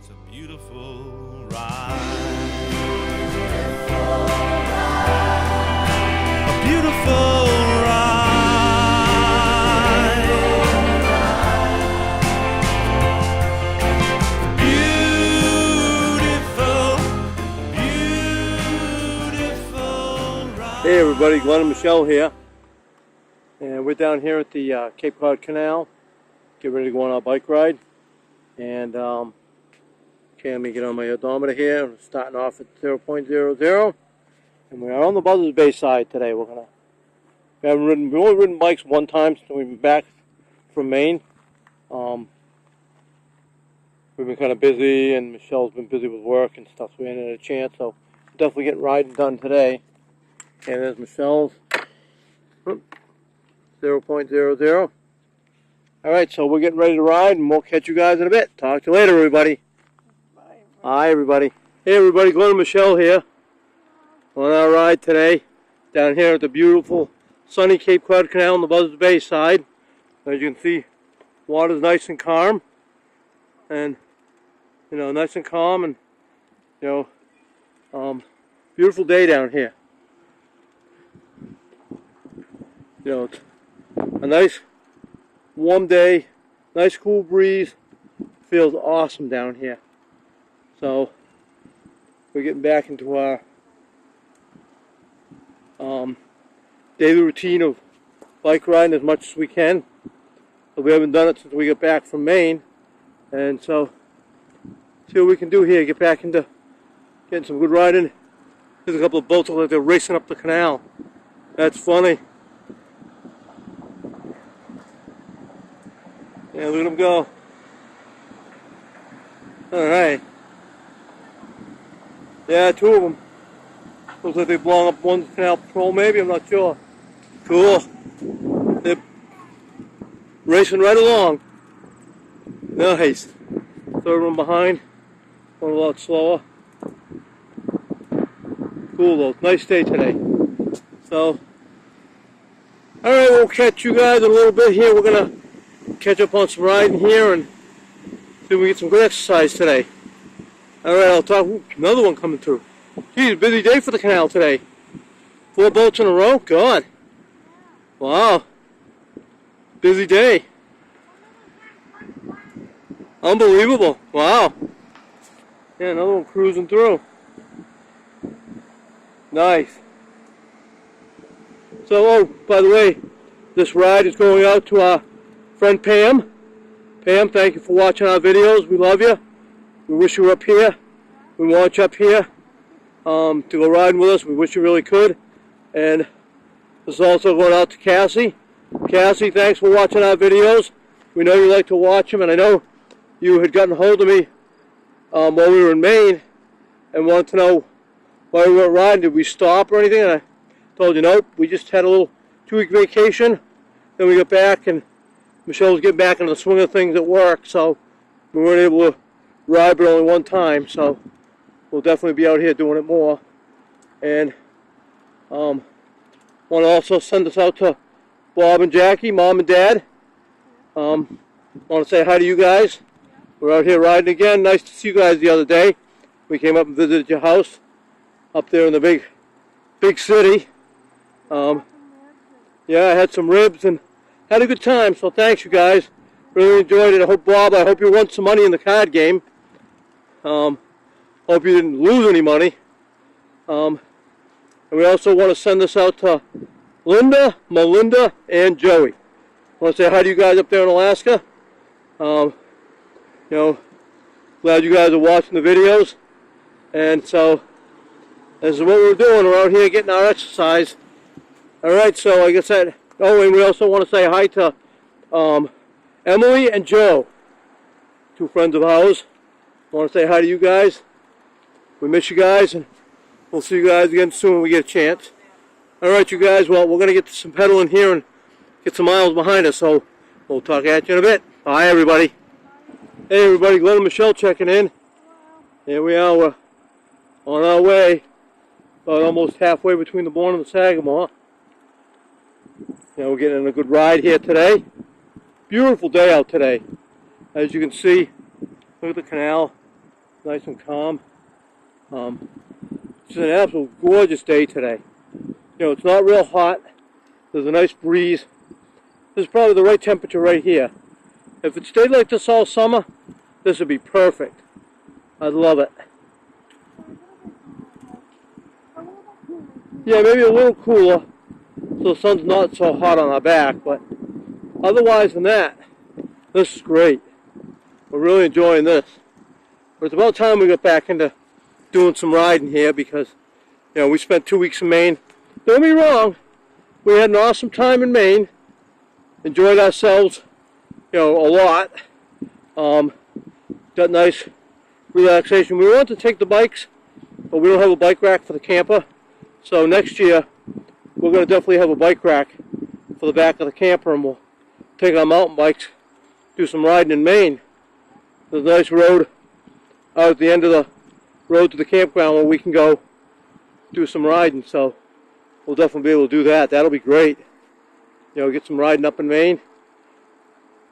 It's a beautiful ride. A beautiful ride. Beautiful, beautiful ride. Hey everybody, Glenn and Michelle here. And we're down here at the Cape Cod Canal. Get ready to go on our bike ride. And okay, let me get on my odometer here. I'm starting off at 0.00. And we are on the Buzzards Bay side today. We've only ridden bikes one time since we've been back from Maine. We've been kind of busy, and Michelle's been busy with work and stuff, so we hadn't had a chance. So definitely getting riding done today. And there's Michelle's 0.00. Alright, so we're getting ready to ride, and we'll catch you guys in a bit. Talk to you later, everybody. Bye. Hi, everybody. Hey, everybody. Glenn and Michelle here on our ride today down here at the beautiful sunny Cape Cod Canal on the Buzzards Bay side. As you can see, water's nice and calm. And, you know, nice and calm, and, you know, beautiful day down here. You know, it's a nice warm day, nice cool breeze. Feels awesome down here. So we're getting back into our daily routine of bike riding as much as we can. So we haven't done it since we got back from Maine, and so see what we can do here. Get back into getting some good riding. There's a couple of boats like they're racing up the canal. That's funny. Yeah, look at them go. Alright. Yeah, two of them. Looks like they belong up one canal patrol, maybe, I'm not sure. Cool. They're racing right along. Nice. Third one behind. One a lot slower. Cool though. Nice day today. So, alright, we'll catch you guys in a little bit here. We're going to catch up on some riding here and see if we get some good exercise today. Alright, I'll talk. Ooh, another one coming through. Geez, busy day for the canal today. 4 boats in a row? God. Wow. Busy day. Unbelievable. Wow. Yeah, another one cruising through. Nice. So, oh, by the way, this ride is going out to our friend Pam. Pam, thank you for watching our videos. We love you. We wish you were up here. We want you up here to go riding with us. We wish you really could. And this is also going out to Cassie. Cassie, thanks for watching our videos. We know you like to watch them, and I know you had gotten a hold of me while we were in Maine and wanted to know why we weren't riding. Did we stop or anything? And I told you, nope, we just had a little 2-week vacation. Then we got back, and Michelle was getting back into the swing of things at work, so we weren't able to ride but only one time, so we'll definitely be out here doing it more. And want to also send us out to Bob and Jackie, Mom and Dad. Want to say hi to you guys. We're out here riding again. Nice to see you guys the other day. We came up and visited your house up there in the big city. Yeah, I had some ribs and had a good time, so thanks you guys. Really enjoyed it. I hope, Bob, I hope you won some money in the card game. Hope you didn't lose any money. And we also want to send this out to Linda, Melinda, and Joey. I want to say hi to you guys up there in Alaska. You know, glad you guys are watching the videos. And so, this is what we're doing. We're out here getting our exercise. Alright, so I guess that... Oh, and we also want to say hi to Emily and Joe, 2 friends of ours. I want to say hi to you guys. We miss you guys, and we'll see you guys again soon when we get a chance. Alright, you guys, well, we're going to get some pedaling here and get some miles behind us, so we'll talk at you in a bit. Bye, everybody. Hey, everybody, Glenn and Michelle checking in. Here we are, we're on our way, about almost halfway between the Bourne and the Sagamore. We're getting a good ride here today. Beautiful day out today. As you can see, look at the canal. nice and calm. It's an absolute gorgeous day today. You know, it's not real hot. There's a nice breeze. This is probably the right temperature right here. If it stayed like this all summer, this would be perfect. I'd love it. Yeah, maybe a little cooler, so the sun's not so hot on our back, but otherwise than that, this is great. We're really enjoying this. But it's about time we get back into doing some riding here because, you know, we spent 2 weeks in Maine. Don't get me wrong, we had an awesome time in Maine. Enjoyed ourselves, you know, a lot. Got nice relaxation. We wanted to take the bikes, but we don't have a bike rack for the camper. So next year, we're going to definitely have a bike rack for the back of the camper, and we'll take our mountain bikes, do some riding in Maine. There's a nice road out at the end of the road to the campground where we can go do some riding. So we'll definitely be able to do that. That'll be great. You know, get some riding up in Maine.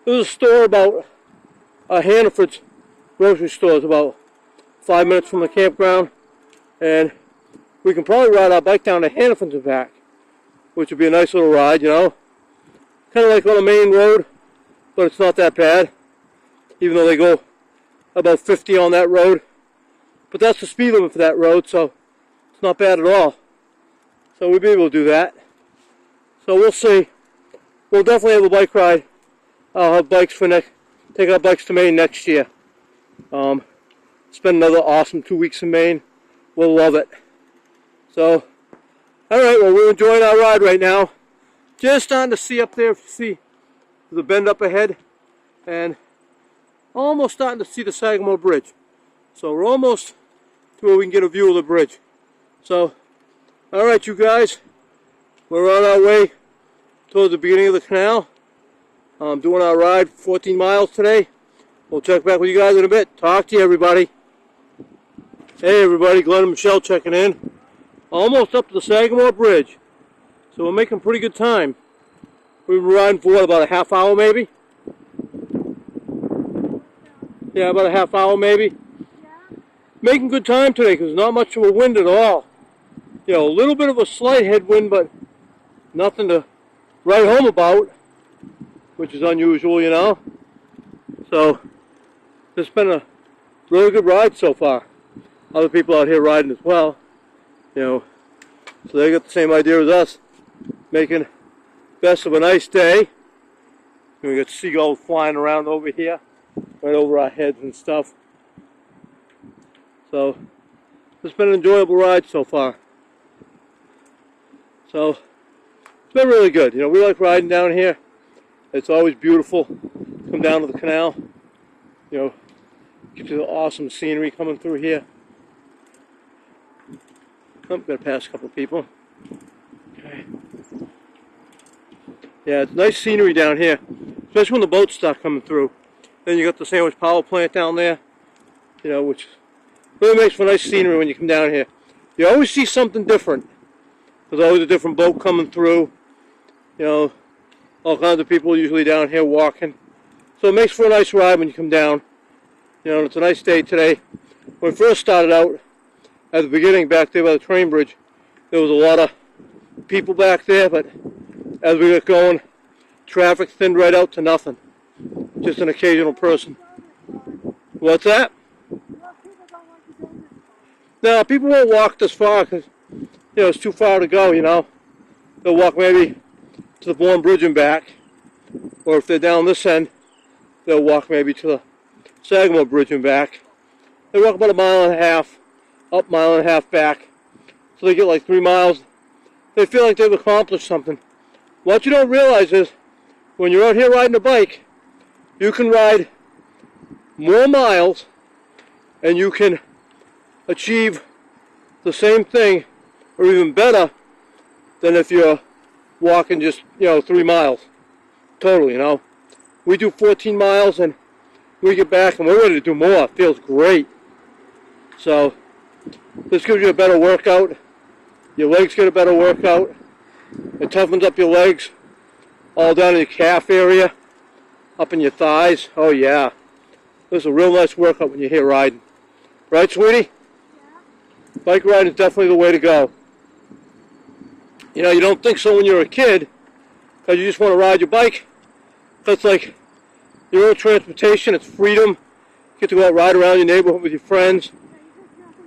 There's a store about Hannaford's grocery store is about 5 minutes from the campground, and we can probably ride our bike down to Hannaford's and back, which would be a nice little ride, you know. Kind of like on a main road, but it's not that bad, even though they go about 50 on that road. But that's the speed limit for that road, so it's not bad at all. So we'll be able to do that. So we'll see. We'll definitely have a bike ride. I'll have bikes for take our bikes to Maine next year. Spend another awesome 2 weeks in Maine. We'll love it. So, alright, well, we're enjoying our ride right now. Just starting to see up there, see the bend up ahead, and almost starting to see the Sagamore Bridge. So we're almost to where we can get a view of the bridge. So, alright, you guys, we're on our way towards the beginning of the canal. Doing our ride, 14 miles today. We'll check back with you guys in a bit. Talk to you, everybody. Hey, everybody, Glenn and Michelle checking in. Almost up to the Sagamore Bridge. So we're making pretty good time. We've been riding for what, about a half hour maybe? Yeah, about a half hour maybe. Yeah. Making good time today because there's not much of a wind at all. You know, a little bit of a slight headwind, but nothing to write home about, which is unusual, you know. So it's been a really good ride so far. Other people out here riding as well, you know, so they got the same idea as us, making best of a nice day. And we got seagulls flying around over here, right over our heads and stuff. So it's been an enjoyable ride so far. So it's been really good. You know, we like riding down here. It's always beautiful. Come down to the canal. You know, get you the awesome scenery coming through here. Oh, got to pass a couple of people. Okay. Yeah, it's nice scenery down here, especially when the boats start coming through. Then you got the Sandwich Power Plant down there, you know, which really makes for nice scenery when you come down here. You always see something different. There's always a different boat coming through. You know, all kinds of people usually down here walking. So it makes for a nice ride when you come down. You know, it's a nice day today. When we first started out, at the beginning back there by the train bridge, there was a lot of people back there, but as we got going, traffic thinned right out to nothing. Just an occasional person. What's that? No, people won't walk this far because, you know, it's too far to go, you know. They'll walk maybe to the Bourne Bridge and back, or if they're down this end, they'll walk maybe to the Sagamore Bridge and back. They walk about 1.5 miles, up 1.5 miles back, so they get like 3 miles. They feel like they've accomplished something. What you don't realize is, when you're out here riding a bike, you can ride more miles, and you can achieve the same thing, or even better, than if you're walking just, you know, 3 miles. Totally, you know. We do 14 miles and we get back and we're ready to do more. It feels great. So this gives you a better workout. Your legs get a better workout. It toughens up your legs all down in your calf area, up in your thighs. Oh yeah. This is a real nice workout when you're here riding. Right, sweetie? Bike ride is definitely the way to go. You know, you don't think so when you're a kid, because you just want to ride your bike. That's like your own transportation. It's freedom. You get to go out ride around your neighborhood with your friends.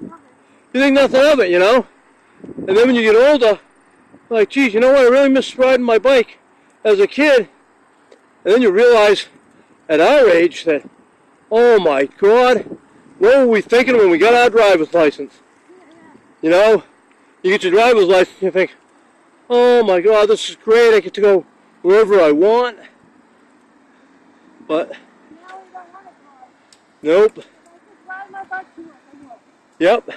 You think nothing of it, you know? And then when you get older, like, geez, you know what? I really miss riding my bike as a kid. And then you realize at our age that, oh my God, what were we thinking when we got our driver's license? You know, you get your driver's license and you think, oh my God, this is great. I get to go wherever I want. But, nope. Yep.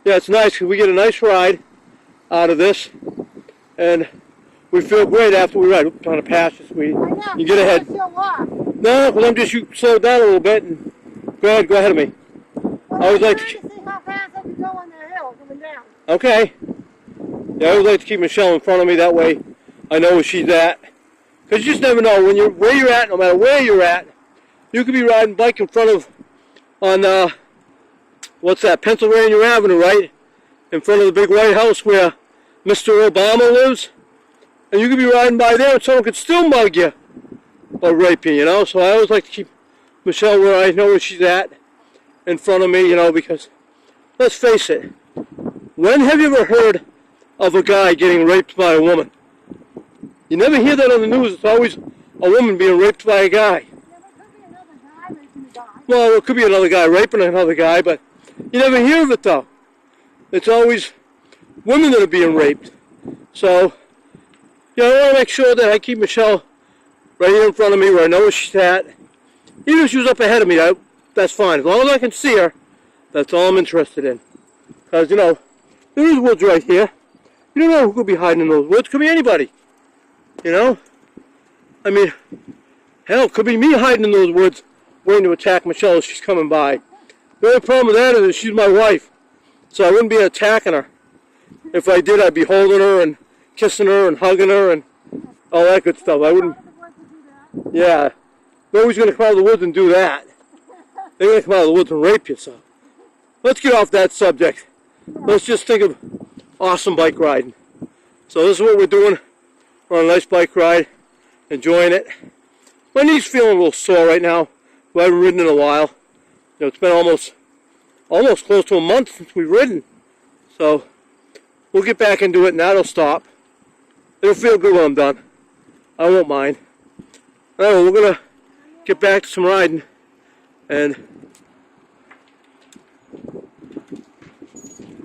Yeah, it's nice because we get a nice ride out of this. And we feel great after we ride. Oops, on a pasture, sweetie. You get ahead. No, because I'm just, you slow down a little bit and go ahead of me. I always like to see how fast I can go on the hill coming down. Okay. Yeah, I always like to keep Michelle in front of me. That way I know where she's at. Because you just never know when where you're at, no matter where you're at. You could be riding bike in front of, on, what's that, Pennsylvania Avenue, right? In front of the big White House where Mr. Obama lives. And you could be riding by there and someone could still mug you or rape you, you know? So I always like to keep Michelle where I know where she's at in front of me, you know, because let's face it, when have you ever heard of a guy getting raped by a woman? You never hear that on the news. It's always a woman being raped by a guy. Well, it could be another guy raping another guy, but you never hear of it though. It's always women that are being raped. So, you know, I want to make sure that I keep Michelle right here in front of me where I know where she's at. Even if she was up ahead of me, that's fine. As long as I can see her, that's all I'm interested in. Because, you know, there's woods right here. You don't know who could be hiding in those woods. Could be anybody. You know? I mean, hell, could be me hiding in those woods waiting to attack Michelle as she's coming by. The only problem with that is she's my wife. So I wouldn't be attacking her. If I did, I'd be holding her and kissing her and hugging her and all that good stuff. I wouldn't. Yeah. Nobody's going to come out of the woods and do that. They're going to come out of the woods and rape you. So let's get off that subject. Let's just think of awesome bike riding. So this is what we're doing. We're on a nice bike ride. Enjoying it. My knee's feeling a little sore right now. I haven't ridden in a while. You know, it's been almost close to a month since we've ridden. So we'll get back into it and that'll stop. It'll feel good when I'm done. I won't mind. Alright, well, we're going to get back to some riding. And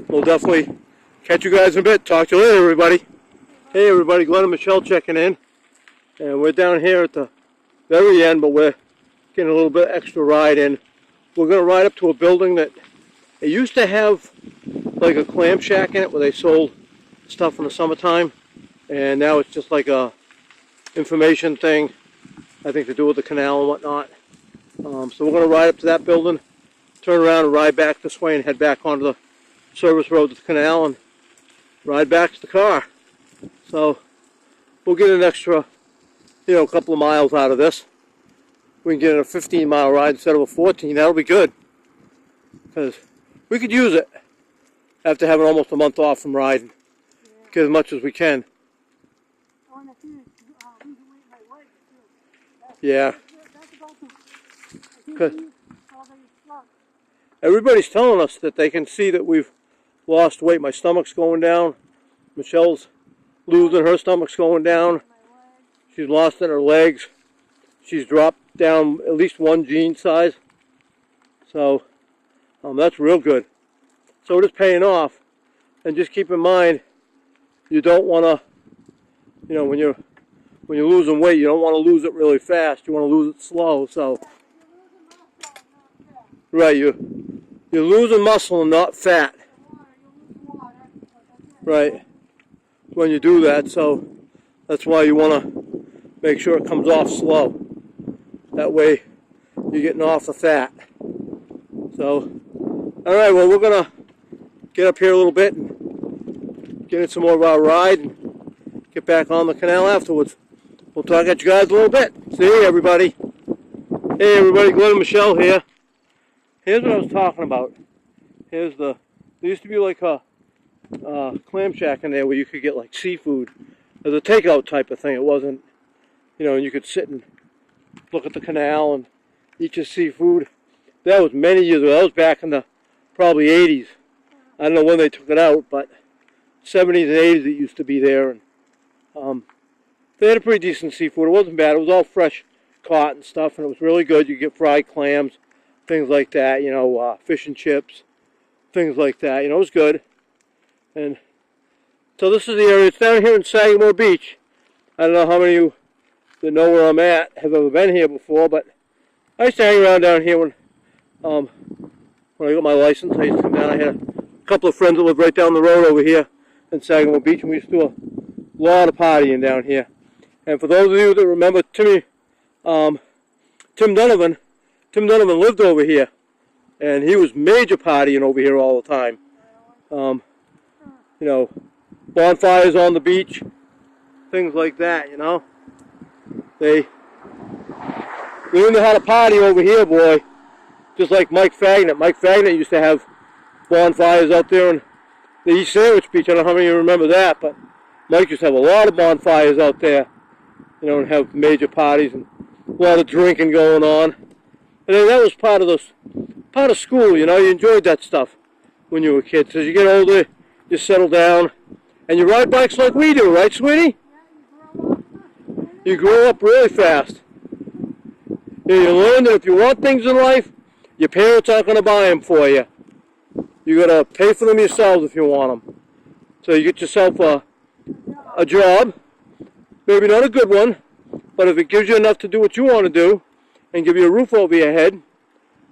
we'll definitely catch you guys in a bit. Talk to you later, everybody. Hey, everybody. Glenn and Michelle checking in. And we're down here at the very end, but we're getting a little bit extra ride in. We're going to ride up to a building that it used to have like a clam shack in it where they sold stuff in the summertime. And now it's just like a information thing, I think to do with the canal and whatnot. So we're going to ride up to that building, turn around and ride back this way and head back onto the service road to the canal and ride back to the car. So we'll get an extra, you know, couple of miles out of this. We can get in a 15-mile ride instead of a 14. That'll be good. Because we could use it after having almost a month off from riding. Yeah. Get as much as we can. Yeah. Because everybody's telling us that they can see that we've lost weight. My stomach's going down. Michelle's losing her stomach's going down. She's lost in her legs. She's dropped down at least 1 jean size. So that's real good. So it is paying off. And just keep in mind, you don't want to, you know, when you're losing weight, you don't want to lose it really fast. You want to lose it slow. So, right, you're losing muscle and not fat. Right, when you do that. So that's why you want to make sure it comes off slow. That way you're getting off the fat. So, all right, well, we're going to get up here a little bit and get in some more of our ride and get back on the canal afterwards. We'll talk at you guys a little bit. See you, everybody. Hey, everybody, Glenn and Michelle here. Here's what I was talking about. Here's there used to be like a clam shack in there where you could get like seafood as a takeout type of thing. It wasn't, and you could sit and look at the canal and eat your seafood. That was many years ago. That was back in the probably 80s. I don't know when they took it out, but 70s and 80s it used to be there. And they had a pretty decent seafood. It wasn't bad. It was all fresh caught and stuff, and it was really good. You get fried clams, things like that, fish and chips, things like that. It was good. And so this is the area. It's down here in Sagamore Beach. I don't know how many of you that know where I'm at have ever been here before, but I used to hang around down here when I got my license. I used to come down. I had a couple of friends that lived right down the road over here in Sagamore Beach, and we used to do a lot of partying down here. And for those of you that remember Tim Donovan lived over here, and he was major partying over here all the time. Bonfires on the beach, things like that, They knew how to party over here, boy. Just like Mike Fagnet. Mike Fagnet used to have bonfires out there in the East Sandwich Beach. I don't know how many of you remember that, but Mike used to have a lot of bonfires out there, and have major parties and a lot of drinking going on. And then that was part of school, you enjoyed that stuff when you were kids. As you get older, you settle down, and you ride bikes like we do, right, sweetie? You grow up really fast. You learn that if you want things in life, your parents aren't going to buy them for you. You got to pay for them yourselves if you want them. So you get yourself a job, maybe not a good one, but if it gives you enough to do what you want to do and give you a roof over your head,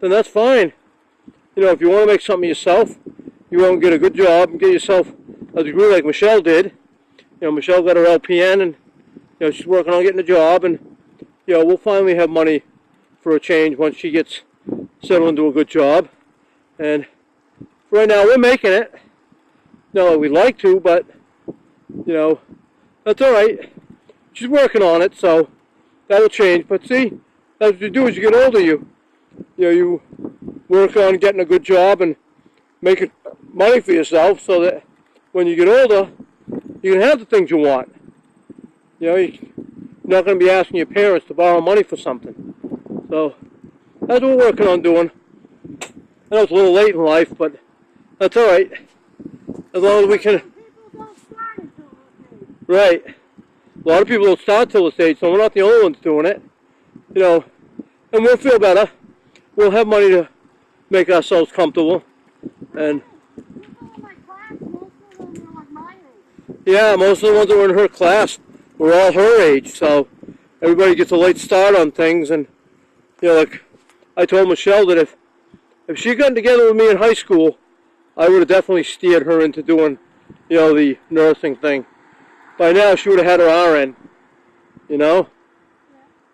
then that's fine. If you want to make something yourself, you want to get a good job and get yourself a degree like Michelle did. Michelle got her LPN, and she's working on getting a job, and we'll finally have money for a change once she gets settled into a good job. And right now we're making it. Not like we'd like to, but that's all right. She's working on it, so that'll change. But see, that's what you do as you get older. You work on getting a good job and making money for yourself, so that when you get older, you can have the things you want. You're not going to be asking your parents to borrow money for something. So that's what we're working on doing. I know it's a little late in life, but that's all right. As long as we can. Right. A lot of people don't start till this age, so we're not the only ones doing it. And we'll feel better. We'll have money to make ourselves comfortable. And yeah, most of the ones that were in her class were all her age, so everybody gets a late start on things. And like I told Michelle that if she'd gotten together with me in high school, I would have definitely steered her into doing, the nursing thing. By now, she would have had her RN,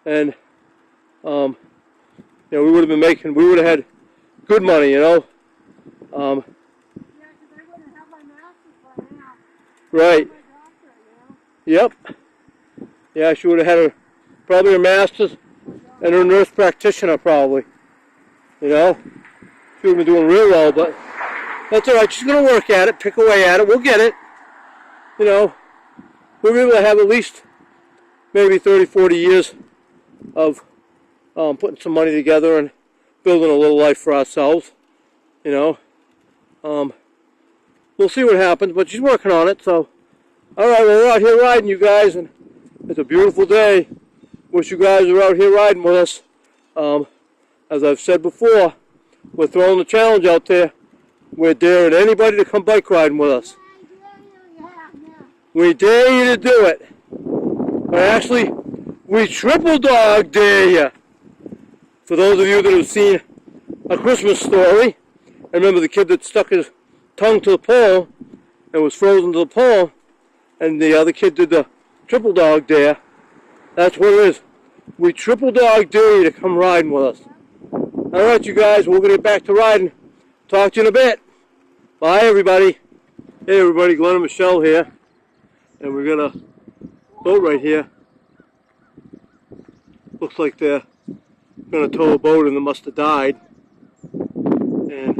and we would have had good money, Right. Yep. Yeah, she would have had probably her master's and her nurse practitioner, probably. She would have been doing real well, but that's all right. She's going to work at it, pick away at it. We'll get it. We'll be able to have at least maybe 30, 40 years of putting some money together and building a little life for ourselves. We'll see what happens, but she's working on it. So, all right, well, we're out here riding, you guys, and it's a beautiful day. Wish you guys were out here riding with us. As I've said before, we're throwing the challenge out there. We're daring anybody to come bike riding with us. We dare you to do it. But actually, we triple dog dare you. For those of you that have seen A Christmas Story, I remember the kid that stuck his tongue to the pole and was frozen to the pole, and the other kid did the triple dog dare. That's what it is. We triple dog dare you to come riding with us. All right, you guys, we're going to get back to riding. Talk to you in a bit. Bye, everybody. Hey, everybody, Glenn and Michelle here. And we're got a boat right here. Looks like they're going to tow a boat and it must have died. And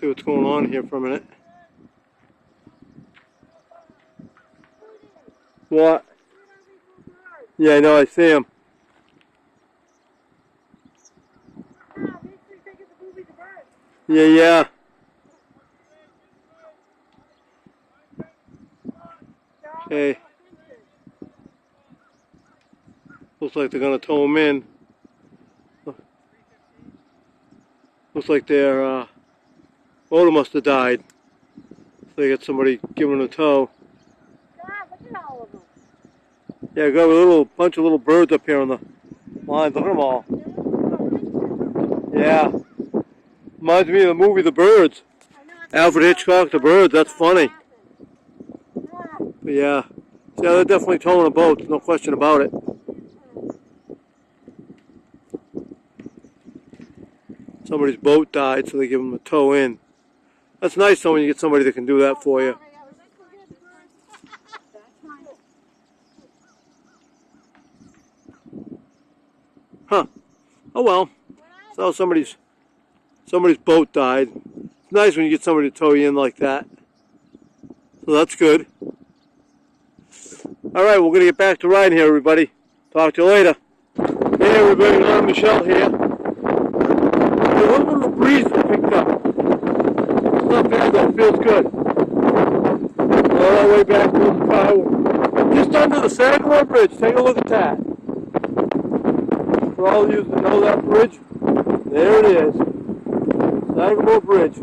see what's going on here for a minute. What? Yeah, I know, I see him. Yeah, yeah. Okay. Looks like they're gonna tow him in. Looks like their motor must have died. So they got somebody giving a tow. Yeah, got a bunch of little birds up here on the line. Look at them all. Yeah. Reminds me of the movie The Birds. Alfred Hitchcock, The Birds. That's funny. But yeah. Yeah, they're definitely towing a boat. There's no question about it. Somebody's boat died, so they give them a tow in. That's nice though when you get somebody that can do that for you. Huh. Oh well. So somebody's boat died. It's nice when you get somebody to tow you in like that. So that's good. Alright, we're going to get back to riding here, everybody. Talk to you later. Hey everybody, I'm Michelle here. There's a little breeze that picked up. It's not bad though, it feels good. We're on our way back to the car. We're just under the Sagamore Bridge. Take a look at that. For all of you that know that bridge, there it is. Sagamore Bridge.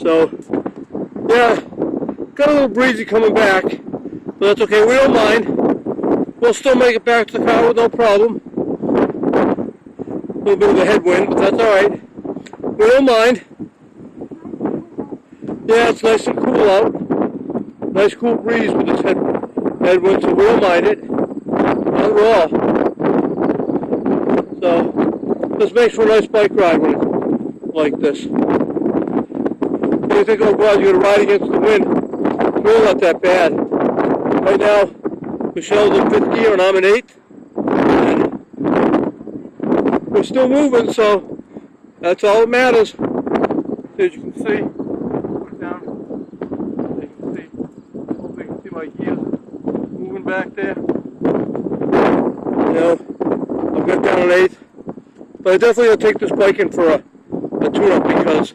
So, yeah, got a little breezy coming back, but that's okay, we don't mind. We'll still make it back to the car with no problem. A little bit of a headwind, but that's alright. We don't mind. Yeah, it's nice and cool out. Nice cool breeze with this headwind, so we don't mind it. Not at all. So, this makes for a nice bike ride when it's like this. When you think, oh God, you're going to ride against the wind, it's really not that bad. Right now, Michelle's in 5th gear and I'm in 8th. And we're still moving, so that's all that matters. As you can see, put down, you can see, hopefully you can see my gears moving back there. You know, I've got down an 8th. But I definitely will take this bike in for a tune-up because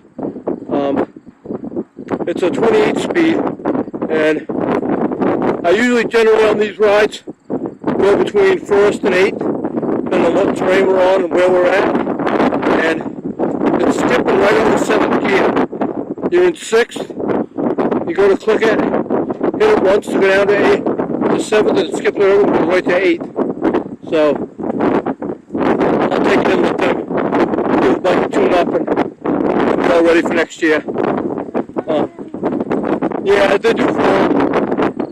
it's a 28 speed, and I usually generally on these rides go between 1st and 8th, depending on what terrain we're on and where we're at, and it's skipping right on the 7th gear. You're in 6th, you go to click it, hit it once to go down to 8, to 7th, and it skips it over and goes right to 8th. So I'll take it in with them, give the bike a tune-up, and be all ready for next year. Yeah, they do for them.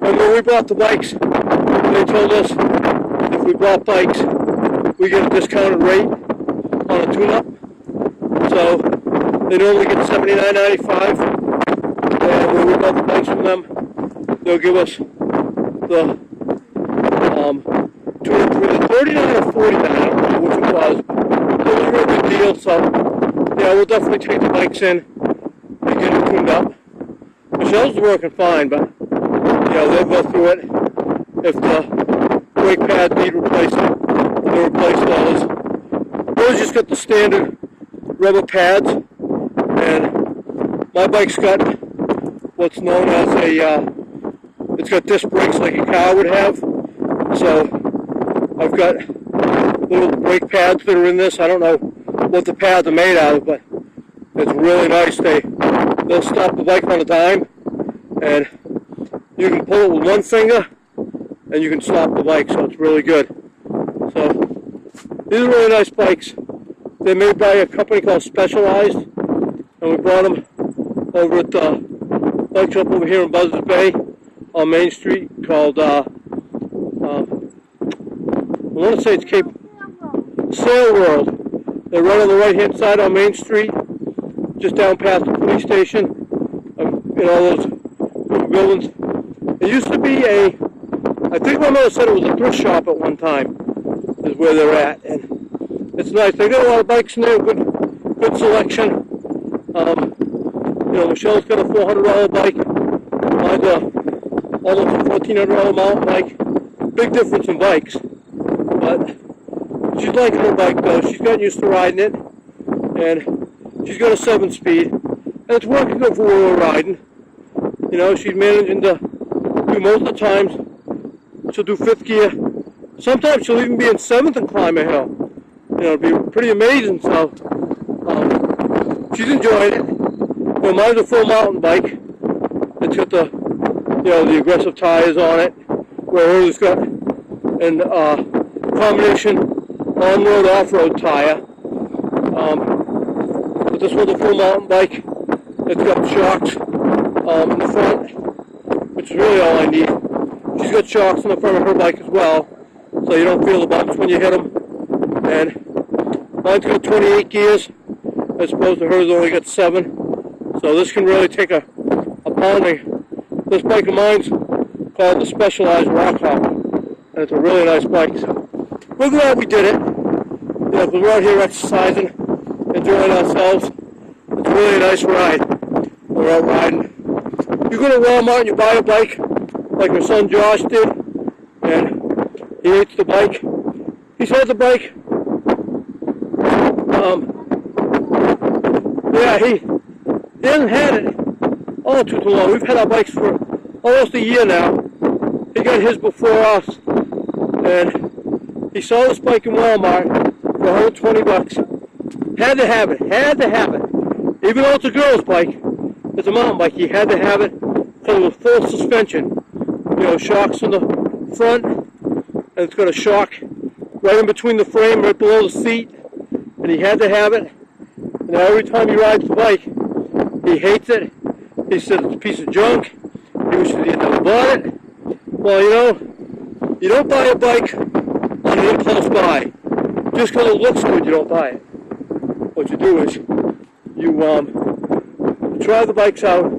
And when we bought the bikes, they told us if we bought bikes, we get a discounted rate on a tune-up. So they normally get $79.95, and when we bought the bikes from them, they'll give us the tune-up for either $39 or $49. I don't remember which it was. It was a real good deal. So yeah, we'll definitely take the bikes in and get them tuned up. Michelle's working fine, but you know, they'll go through it. If the brake pads need replacing, they'll replace those. Those just got the standard rubber pads, and my bike's got what's known as it's got disc brakes like a car would have. So I've got little brake pads that are in this. I don't know what the pads are made out of, but it's really nice. They'll stop the bike on a dime, and you can pull it with one finger, and you can stop the bike, so it's really good. So, these are really nice bikes. They're made by a company called Specialized, and we brought them over at the bike shop over here in Buzzards Bay on Main Street called, I want to say it's Cape Sail World. They're right on the right-hand side on Main Street, just down past the police station, in all those buildings. It used to be I think my mother said it was a thrift shop at one time, is where they're at. And it's nice. They got a lot of bikes in there, good selection. Michelle's got a $400 bike. Mine's almost a $1,400 mountain bike. Big difference in bikes. But she's liking her bike though. She's gotten used to riding it. And she's got a 7-speed. And it's working good for where we're riding. She's managing to do most of the times. She'll do 5th gear. Sometimes she'll even be in 7th and climb a hill. It'll be pretty amazing. So she's enjoying it. Mine's a full mountain bike. It's got the aggressive tires on it. Where hers got an combination on-road, off-road tire. But this one's a full mountain bike. It's got shocks in the front, which is really all I need. She's got shocks in the front of her bike as well, so you don't feel the bumps when you hit them. And mine's got 28 gears, as opposed to hers only got 7. So this can really take a pounding. This bike of mine's called the Specialized Rockhopper, and it's a really nice bike. So we're glad we did it. Because we're out here exercising, enjoying ourselves. It's a really nice ride. We're out riding. You go to Walmart and you buy a bike, like my son Josh did, and he hates the bike. He's had the bike. He hasn't had it all too long. We've had our bikes for almost a year now. He got his before us, and he saw this bike in Walmart for $120. Had to have it. Even though it's a girl's bike, it's a mountain bike. He had to have it because it was full suspension. Shocks in the front, and it's got a shock right in between the frame, right below the seat. And he had to have it. And now every time he rides the bike, he hates it. He says it's a piece of junk. He wishes he had never bought it. Well, you don't buy a bike on an impulse buy. Just because it looks good, you don't buy it. What you do is you try the bikes out.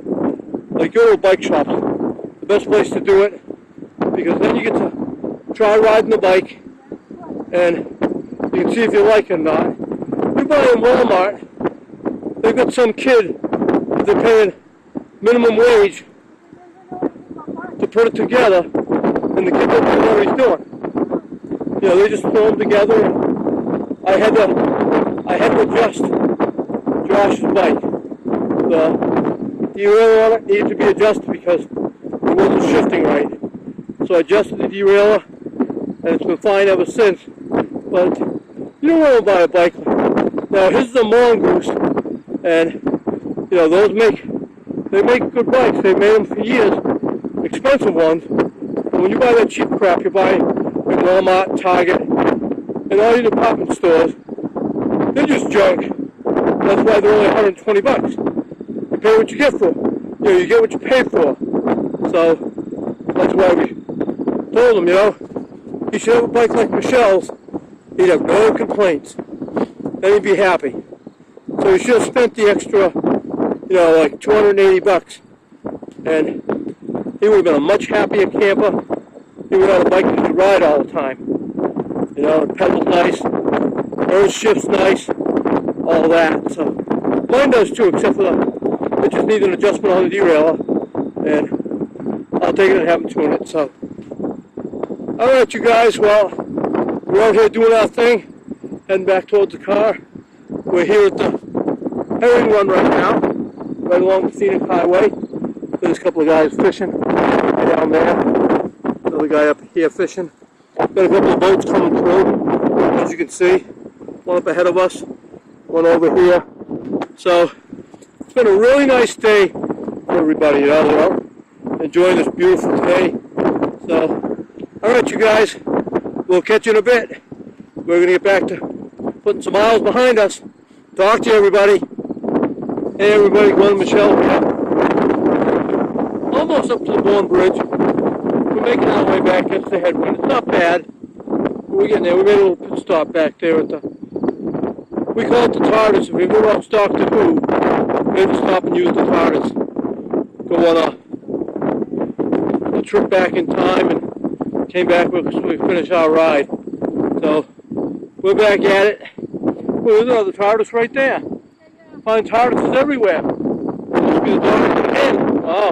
Like go to a bike shop, the best place to do it, because then you get to try riding the bike, and you can see if you like it or not. You buy in Walmart, they've got some kid that they're paying minimum wage to put it together, and the kid doesn't know what he's doing. They just throw them together. And I had to adjust Josh's bike. The derailleur on it needed to be adjusted because it wasn't shifting right. So I adjusted the derailleur, and it's been fine ever since. But you don't want to buy a bike. Now his is a mongoose, and those make good bikes. They've made them for years, expensive ones. And when you buy that cheap crap, you buy in Walmart, Target, and all your department stores, they're just junk. That's why they're only $120. You pay what you get for. You get what you pay for. So that's why we told him, he should have a bike like Michelle's. He'd have no complaints. Then he'd be happy. So he should have spent the extra, like $280, and he would have been a much happier camper. He would have a bike that he could ride all the time. It pedals nice, hers shifts nice, all that. So mine does too, except for it just needs an adjustment on the derailleur, and I'll take it and have him tune it. So, all right, you guys. Well, we're out here doing our thing, heading back towards the car. We're here at the herring run right now, right along the scenic highway. There's a couple of guys fishing down there. Another guy up here fishing. Got a couple of boats coming through, as you can see. One up ahead of us, one over here. So it's been a really nice day for everybody. They're out enjoying this beautiful day. So, all right, you guys. We'll catch you in a bit. We're going to get back to putting some miles behind us. Talk to you, everybody. Hey, everybody. Glenn and Michelle here. Almost up to the Bourne Bridge. We're making our way back against the headwind. It's not bad. We're getting there. We made a little pit stop back there at the... We call it the TARDIS. If we go out Doctor Who, we had to stop and use the TARDIS. Go on a trip back in time, and came back so we finished our ride. So we're back at it. Well, there's another TARDIS right there. Find TARDISes everywhere. There's Maybe the dog again. Wow.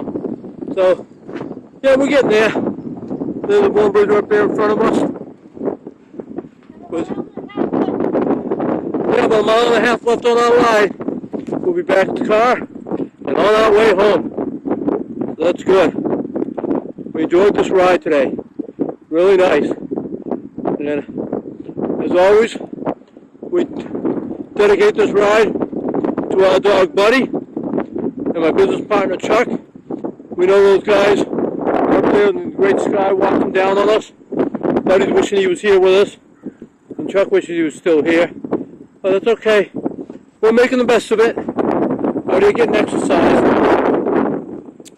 So, yeah, we're getting there. There's a border bridge right there in front of us. But, yeah, about a mile and a half left on our ride. We'll be back at the car and on our way home. So that's good. We enjoyed this ride today. Really nice. And as always, we dedicate this ride to our dog Buddy and my business partner Chuck. We know those guys are up there in the great sky watching down on us. Buddy's wishing he was here with us, and Chuck wishes he was still here. But that's okay. We're making the best of it. Out here getting exercise.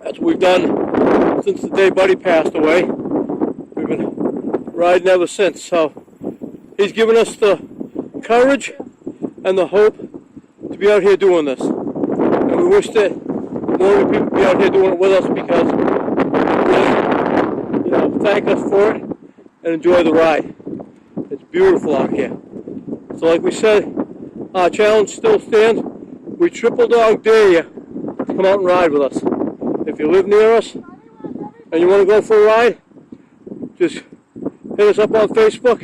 That's what we've done since the day Buddy passed away. We've been riding ever since. So he's given us the courage and the hope to be out here doing this. And we wish that more people be out here doing it with us because really, thank us for it and enjoy the ride. It's beautiful out here. So like we said, our challenge still stands. We triple dog dare you to come out and ride with us. If you live near us and you want to go for a ride, just hit us up on Facebook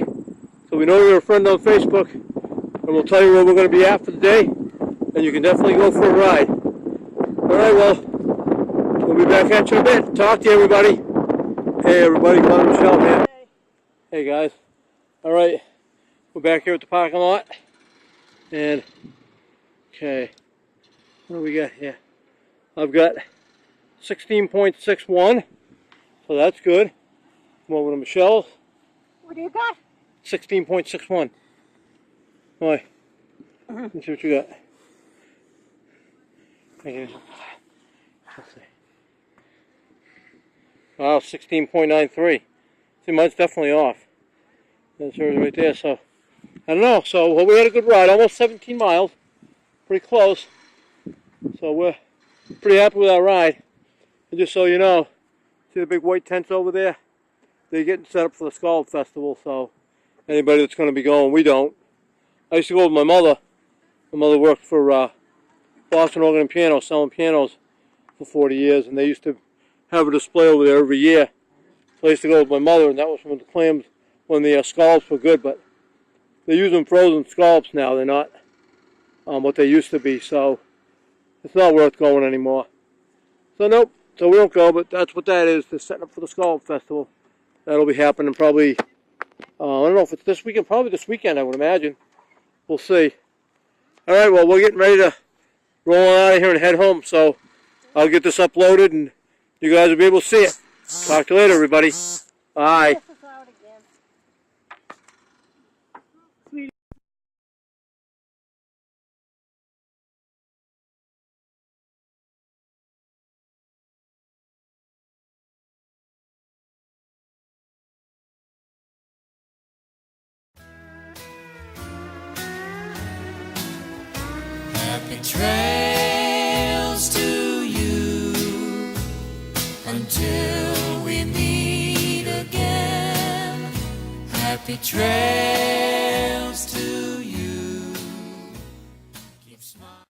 so we know you're a friend on Facebook, and we'll tell you where we're going to be at for the day, and you can definitely go for a ride. Alright, well, we'll be back at you in a bit. Talk to you, everybody. Hey, everybody, Glenn and Michelle here. Hey, guys. Alright, we're back here at the parking lot, and, okay, what do we got here? I've got 16.61, so that's good. Come over to Michelle's. What do you got? 16.61. Why? Let's see what you got. Let's see. Wow, 16.93. See, mine's definitely off. That's hers right there, so I don't know. So, well, we had a good ride, almost 17 miles. Pretty close. So we're pretty happy with our ride. And just so you know, see the big white tents over there? They're getting set up for the Scald Festival, so anybody that's going to be going, we don't. I used to go with my mother. My mother worked for Boston Organ and Piano, selling pianos for 40 years, and they used to have a display over there every year. So I used to go with my mother, and that was when the clams, when the scallops were good, but they're using frozen scallops now. They're not what they used to be, so it's not worth going anymore. So nope, so we don't go, but that's what that is. They're setting up for the Scald Festival. That'll be happening probably, I don't know if it's this weekend, probably this weekend I would imagine. We'll see. Alright, well we're getting ready to roll on out of here and head home, so I'll get this uploaded and you guys will be able to see it. Talk to you later, everybody. Bye. This is out again. Happy trails to you until we meet again. Happy trails